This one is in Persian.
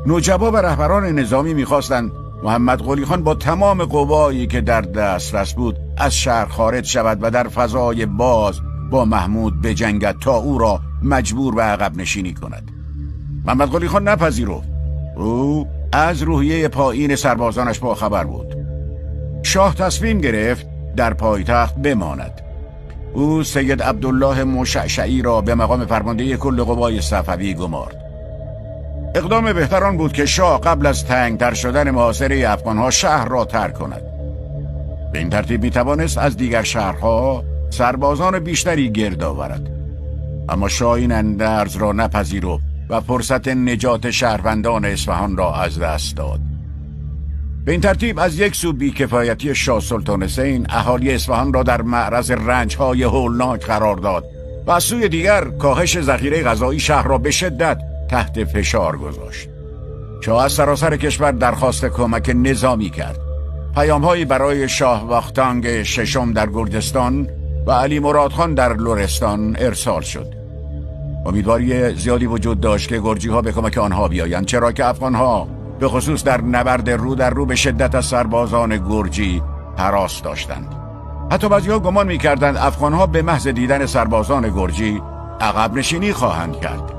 نوجبا و رهبران نظامی می‌خواستند محمد قلی خان با تمام قوایی که در دسترس بود از شهر خارج شود و در فضای باز با محمود بجنگد تا او را مجبور به عقب نشینی کند. محمد قلی خان نپذیرفت. او از روحیه پایین سربازانش با خبر بود. شاه تصمیم گرفت در پایتخت بماند. او سید عبدالله مشعشعی را به مقام فرمانده کل قوای صفوی گمارد. اقدام بهتران بود که شاه قبل از تنگتر شدن محاصره افغانها شهر را ترک کند. به این ترتیب میتوانست از دیگر شهرها سربازان بیشتری گرد آورد. اما شاه این اندرز را نپذیرفت و فرصت نجات شهروندان اصفهان را از دست داد. به این ترتیب از یک سو بیکفایتی شاه سلطان حسین اهالی اصفهان را در معرض رنج‌های هولناک قرار داد و از سوی دیگر کاهش ذخیره غذایی شهر را به شدت تحت فشار گذاشت. شاه از سراسر کشور درخواست کمک نظامی کرد. پیام‌هایی برای شاه واختانگ ششم در گرجستان و علی مراد خان در لرستان ارسال شد. امیدواری زیادی وجود داشت که گرجی‌ها به کمک آنها بیایند، چرا که افغان‌ها به خصوص در نبرد رو در رو به شدت از سربازان گرجی هراس داشتند. حتی بعضی‌ها گمان می‌کردند افغان‌ها به محض دیدن سربازان گرجی عقب نشینی خواهند کرد.